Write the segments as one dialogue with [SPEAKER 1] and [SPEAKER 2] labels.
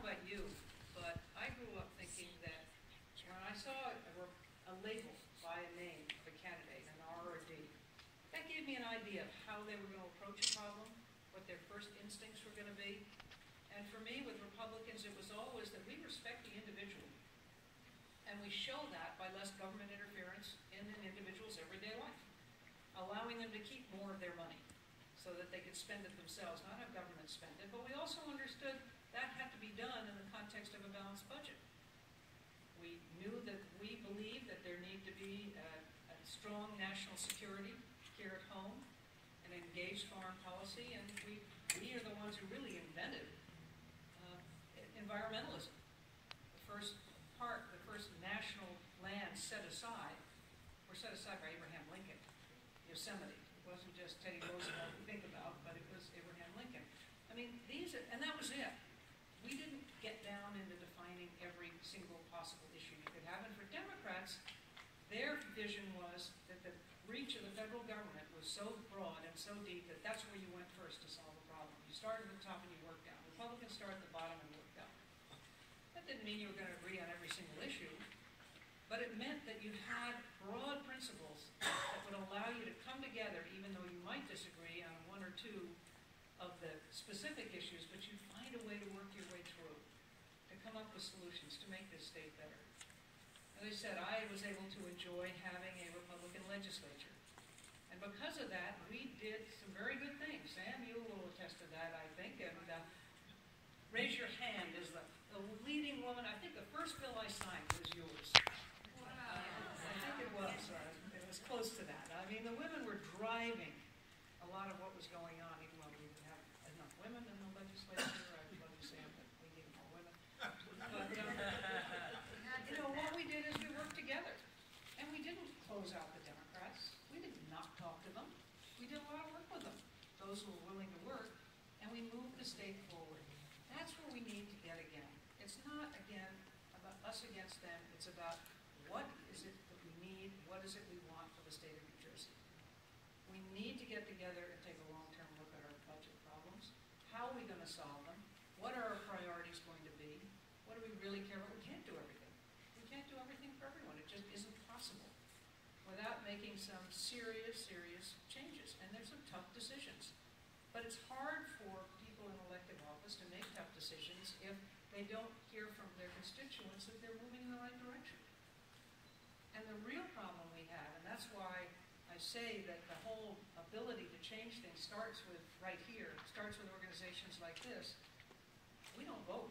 [SPEAKER 1] about you, but I grew up thinking that when I saw a label by a name of a candidate, an R or a D, that gave me an idea of how they were going to approach a problem, what their first instincts were going to be. And for me, with Republicans, it was always that we respect the individual. And we show that by less government interference in an individual's everyday life, allowing them to keep more of their money so that they could spend it themselves, not have government spend it. But we also understood that had to be done in the context of a balanced budget. We knew that we believed that there needed to be a strong national security here at home, an engaged foreign policy, and we are the ones who really invented environmentalism. The first national lands set aside were set aside by Abraham Lincoln, Yosemite. It wasn't just Teddy Roosevelt we think about, but it was Abraham Lincoln. I mean, and that was it. We didn't get down into defining every single possible issue you could have. And for Democrats, their vision was that the reach of the federal government was so broad and so deep that that's where you went first to solve a problem. You started at the top and you worked down. Republicans started at the bottom and worked down. That didn't mean you were going to agree on every single issue, but it meant that you had broad principles that would allow you to come together, even though you might disagree on one or two of the specific issues, but you'd find a way to work your way through, to come up with solutions to make this state better. As I said, I was able to enjoy having a Republican legislature. And because of that, we did some very good things. Sam, you will attest to that, I think. And raise your hand as the leading woman. I think the first bill I signed was yours. Wow. I think it was. It was close to that. I mean, the women were driving a lot of what was going on, even though we didn't have enough women in the legislature. I'd love to say that we need more women. But, what we did is we worked together. And we didn't close out the Democrats. We did not talk to them. We did a lot of work with them, those who were willing to work, and we moved the state forward. That's where we need to get again. It's not, again, about us against them. It's about what is it that we need, what is it we want for the state of New Jersey. We need to get together and take a long-term look at our budget problems. How are we going to solve them? What are our priorities going to be? What do we really care about? We can't do everything. We can't do everything for everyone. It just isn't possible without making some serious, serious changes. And there's some tough decisions. But it's hard for people in elected office to make tough decisions if they don't hear from their constituents that they're moving in the right direction. And the real problem we have, and that's why I say that the whole ability to change things starts with right here, starts with organizations like this. We don't vote.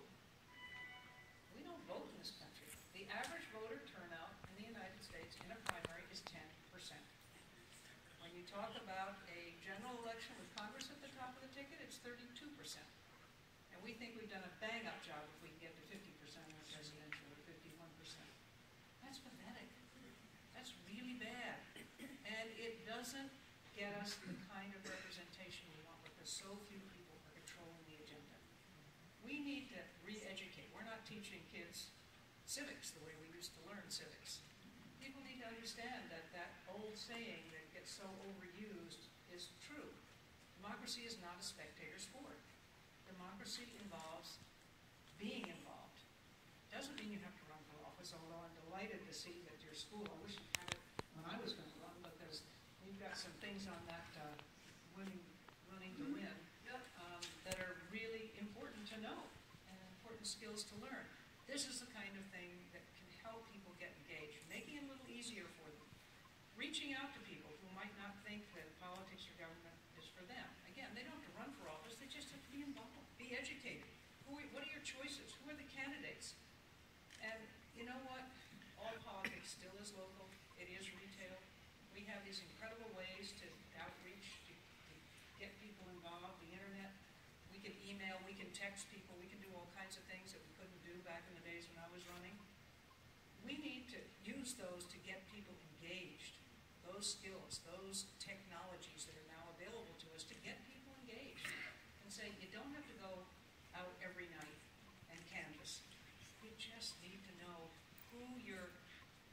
[SPEAKER 1] We don't vote in this country. The average voter turnout in the United States in a primary is 10%. When you talk about a general election with Congress at the top of the ticket, it's 32%. And we think we've done a bang-up job if we can get to 50% in the presidential or 51%. That's pathetic. That's really bad. And it doesn't get us the kind of representation we want because so few people are controlling the agenda. We need to re-educate. We're not teaching kids civics the way we used to learn civics. People need to understand that that old saying that gets so overused is true. Democracy is not a spectator sport. Democracy involves being involved. Doesn't mean you have to run for office, although I'm delighted to see that your school, I wish you had it when I was going to run, because we've got some things on that running to win that are really important to know and important skills to learn. This is the kind of thing that can help people get engaged, making it a little easier for them. Reaching out to people who might not think that politics or government is for them. Again, they don't have to run for office, they just have to be involved, be educated. What are your choices? Who are the candidates? And you know what? All politics still is local. It is retail. We have these incredible ways to outreach, to get people involved, the internet. We can email, we can text people, we can do all kinds of things that we couldn't do back in the days when I was running. We need to use those to get people engaged. Those skills, those technologies that are now available to us to get people engaged. And say, you don't have to go out every night and canvass. You just need to know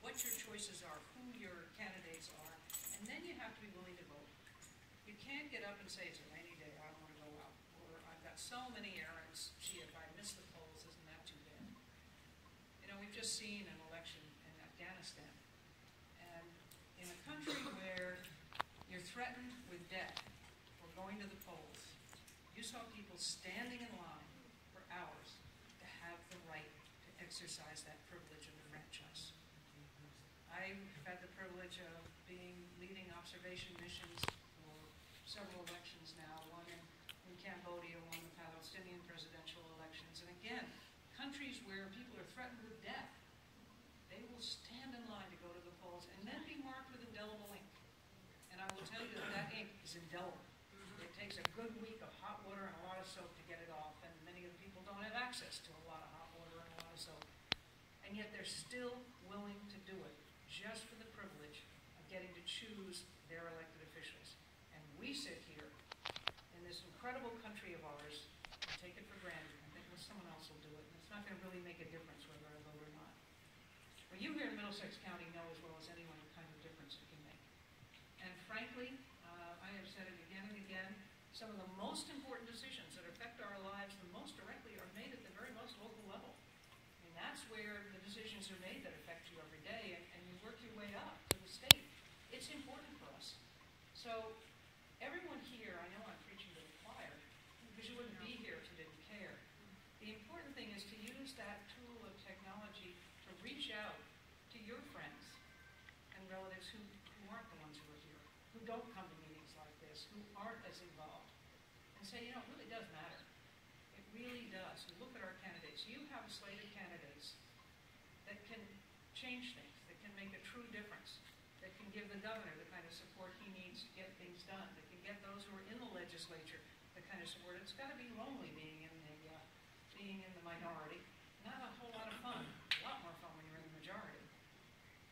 [SPEAKER 1] what your choices are, who your candidates are, and then you have to be willing to vote. You can't get up and say, it's a rainy day, I don't want to go out, or I've got so many errands, gee, if I miss the polls, isn't that we've just seen an election in Afghanistan. And in a country where you're threatened with death for going to the polls, you saw people standing in line for hours to have the right to exercise that privilege of the franchise. I've had the privilege of leading observation missions for several elections now, one in Cambodia, one the Palestinian presidential elections. And again, countries where people are threatened with death, they will stand in line to go to the polls and then be marked with indelible ink. And I will tell you that that ink is indelible. It takes a good week of hot water and a lot of soap to get it off, and many of the people don't have access to a lot of hot water and a lot of soap. And yet they're still willing to do it just for the privilege of getting to choose their elected officials. And we sit here in this incredible country of ours and take it for granted and think, well, someone else will do it. And it's not going to really make a difference whether I vote or not. Well, you here in Middlesex County know as well as anyone the kind of difference it can make. And frankly, I have said it again and again, some of the most important decisions that affect our lives the most directly are made at the very most local level. And that's where the decisions are made that affect you every day, and you work your way up to the state. It's important for us. So everyone here, I know I'm preaching to the choir, because you wouldn't be here if you didn't care. The important thing is to use that tool of technology to reach out to your friends and relatives who aren't the ones who are here, who don't come to meetings like this, who aren't as involved, and say, you know, it really does matter. It really does. You look at our candidates. You have a slate of candidates that can change things, that can make a true difference, that can give the governor the kind of support he needs to get things done, that can get those who are in the legislature the kind of support. It's got to be lonely being in the minority. Not a whole lot of fun. A lot more fun when you're in the majority.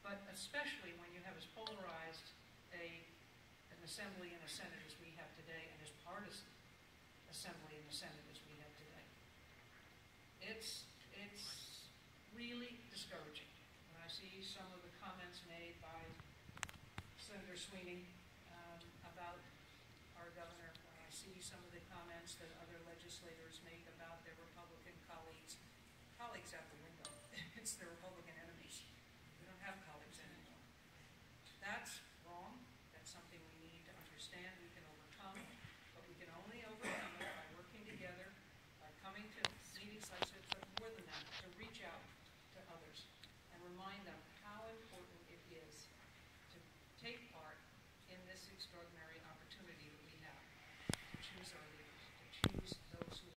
[SPEAKER 1] But especially when you have as polarized an assembly and a Senate as we have today, and as partisan assembly and a Senate as we have today. It's really discouraging when I see some of the comments made by Senator Sweeney about our governor, when I see some of the comments that other legislators make about their Republican colleagues. Colleagues out the window. It's their Republican enemies. We don't have colleagues anymore. That's wrong. That's something we need to understand we can overcome, but we can only overcome it by working together, by coming to meetings like this, but more than that, to reach out to others and remind them